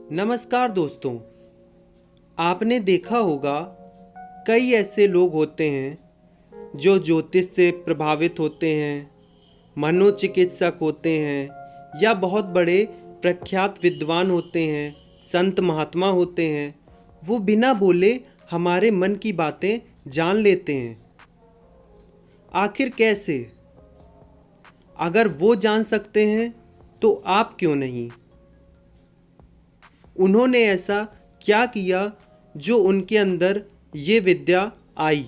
नमस्कार दोस्तों। आपने देखा होगा कई ऐसे लोग होते हैं जो ज्योतिष से प्रभावित होते हैं, मनोचिकित्सक होते हैं या बहुत बड़े प्रख्यात विद्वान होते हैं, संत महात्मा होते हैं। वो बिना बोले हमारे मन की बातें जान लेते हैं। आखिर कैसे? अगर वो जान सकते हैं तो आप क्यों नहीं? उन्होंने ऐसा क्या किया जो उनके अंदर ये विद्या आई,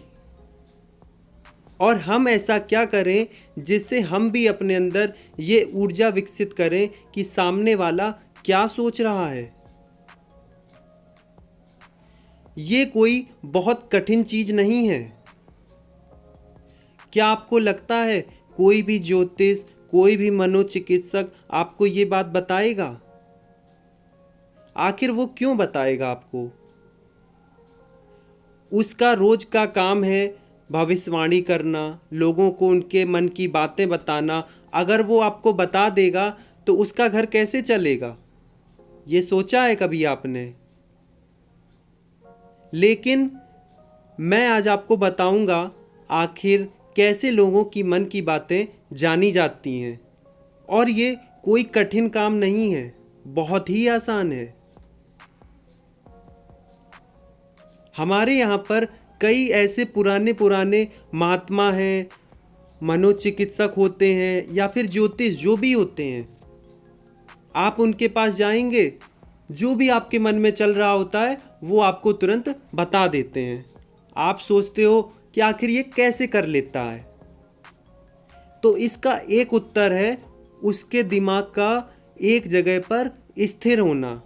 और हम ऐसा क्या करें जिससे हम भी अपने अंदर ये ऊर्जा विकसित करें कि सामने वाला क्या सोच रहा है। ये कोई बहुत कठिन चीज नहीं है। क्या आपको लगता है कोई भी ज्योतिष, कोई भी मनोचिकित्सक आपको ये बात बताएगा? आखिर वो क्यों बताएगा आपको? उसका रोज का काम है भविष्यवाणी करना, लोगों को उनके मन की बातें बताना। अगर वो आपको बता देगा तो उसका घर कैसे चलेगा? ये सोचा है कभी आपने? लेकिन मैं आज आपको बताऊंगा आखिर कैसे लोगों की मन की बातें जानी जाती हैं। और ये कोई कठिन काम नहीं है, बहुत ही आसान है। हमारे यहाँ पर कई ऐसे पुराने पुराने महात्मा हैं, मनोचिकित्सक होते हैं या फिर ज्योतिष जो भी होते हैं। आप उनके पास जाएंगे, जो भी आपके मन में चल रहा होता है वो आपको तुरंत बता देते हैं। आप सोचते हो कि आखिर ये कैसे कर लेता है? तो इसका एक उत्तर है उसके दिमाग का एक जगह पर स्थिर होना।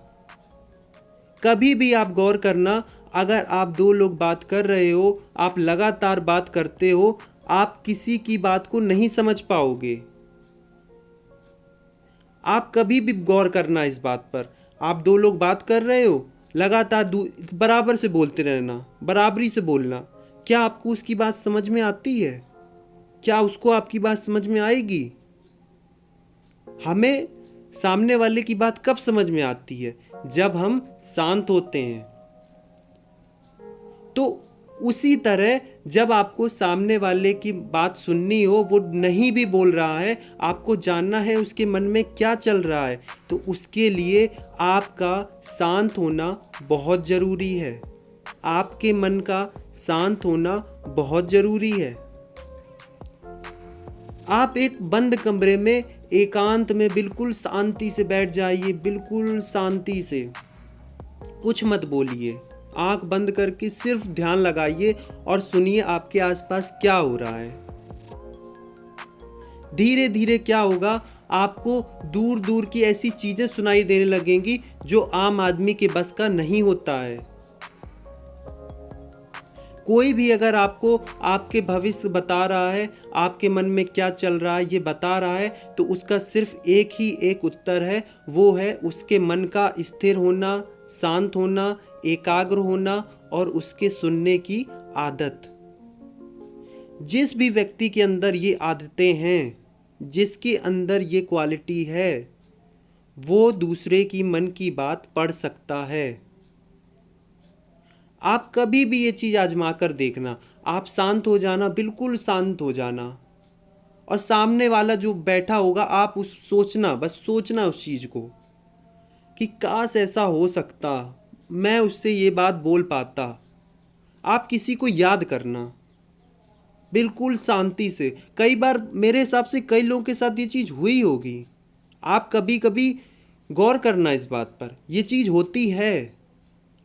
कभी भी आप गौर करना, अगर आप दो लोग बात कर रहे हो, आप लगातार बात करते हो, आप किसी की बात को नहीं समझ पाओगे। आप कभी भी गौर करना इस बात पर। आप दो लोग बात कर रहे हो, लगातार बराबर से बोलते रहना, बराबरी से बोलना। क्या आपको उसकी बात समझ में आती है? क्या उसको आपकी बात समझ में आएगी? हमें सामने वाले की बात कब समझ में आती है? जब हम शांत होते हैं। तो उसी तरह जब आपको सामने वाले की बात सुननी हो, वो नहीं भी बोल रहा है, आपको जानना है उसके मन में क्या चल रहा है, तो उसके लिए आपका शांत होना बहुत ज़रूरी है। आपके मन का शांत होना बहुत ज़रूरी है। आप एक बंद कमरे में एकांत में बिल्कुल शांति से बैठ जाइए, बिल्कुल शांति से, कुछ मत बोलिए। आंख बंद करके सिर्फ ध्यान लगाइए और सुनिए आपके आसपास क्या हो रहा है। धीरे धीरे क्या होगा, आपको दूर दूर की ऐसी चीजें सुनाई देने लगेंगी जो आम आदमी के बस का नहीं होता है। कोई भी अगर आपको आपके भविष्य बता रहा है, आपके मन में क्या चल रहा है ये बता रहा है, तो उसका सिर्फ एक ही एक उत्तर है, वो है उसके मन का स्थिर होना, शांत होना, एकाग्र होना और उसके सुनने की आदत। जिस भी व्यक्ति के अंदर ये आदतें हैं, जिसके अंदर ये क्वालिटी है, वो दूसरे की मन की बात पढ़ सकता है। आप कभी भी ये चीज आजमा कर देखना। आप शांत हो जाना, बिल्कुल शांत हो जाना, और सामने वाला जो बैठा होगा, आप उस सोचना, बस सोचना उस चीज को कि काश ऐसा हो सकता, मैं उससे ये बात बोल पाता। आप किसी को याद करना बिल्कुल शांति से। कई बार मेरे हिसाब से कई लोगों के साथ ये चीज हुई होगी। आप कभी कभी गौर करना इस बात पर, ये चीज होती है।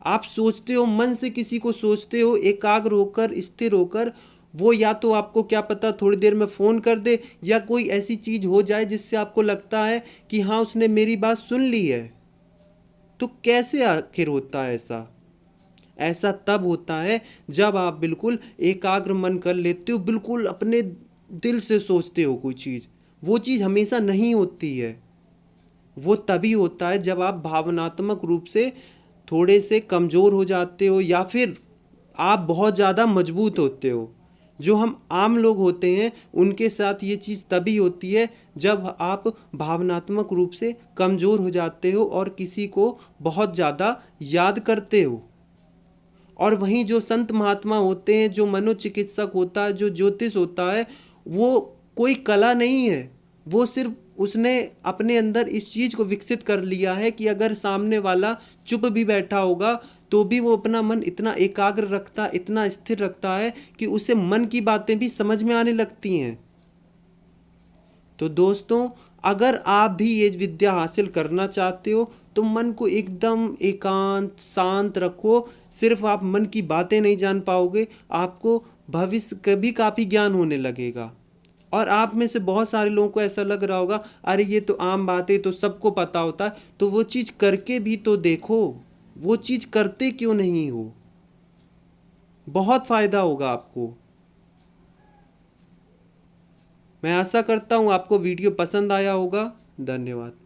आप सोचते हो, मन से किसी को सोचते हो, एकाग्र होकर, स्थिर होकर, वो या तो आपको क्या पता थोड़ी देर में फ़ोन कर दे, या कोई ऐसी चीज़ हो जाए जिससे आपको लगता है कि हाँ उसने मेरी बात सुन ली है। तो कैसे आखिर होता है ऐसा? ऐसा तब होता है जब आप बिल्कुल एकाग्र मन कर लेते हो, बिल्कुल अपने दिल से सोचते हो कोई चीज़। वो चीज़ हमेशा नहीं होती है। वो तभी होता है जब आप भावनात्मक रूप से थोड़े से कमज़ोर हो जाते हो, या फिर आप बहुत ज़्यादा मजबूत होते हो। जो हम आम लोग होते हैं उनके साथ ये चीज़ तभी होती है जब आप भावनात्मक रूप से कमज़ोर हो जाते हो और किसी को बहुत ज़्यादा याद करते हो। और वहीं जो संत महात्मा होते हैं, जो मनोचिकित्सक होता है, जो ज्योतिष होता है, वो कोई कला नहीं है। वो सिर्फ उसने अपने अंदर इस चीज़ को विकसित कर लिया है कि अगर सामने वाला चुप भी बैठा होगा तो भी वो अपना मन इतना एकाग्र रखता, इतना स्थिर रखता है कि उसे मन की बातें भी समझ में आने लगती हैं। तो दोस्तों, अगर आप भी ये विद्या हासिल करना चाहते हो तो मन को एकदम एकांत शांत रखो। सिर्फ आप मन की बातें नहीं जान पाओगे, आपको भविष्य का भी काफ़ी ज्ञान होने लगेगा। और आप में से बहुत सारे लोगों को ऐसा लग रहा होगा, अरे ये तो आम बात है, तो सबको पता होता है। तो वो चीज़ करके भी तो देखो, वो चीज़ करते क्यों नहीं हो? बहुत फ़ायदा होगा आपको। मैं आशा करता हूँ आपको वीडियो पसंद आया होगा। धन्यवाद।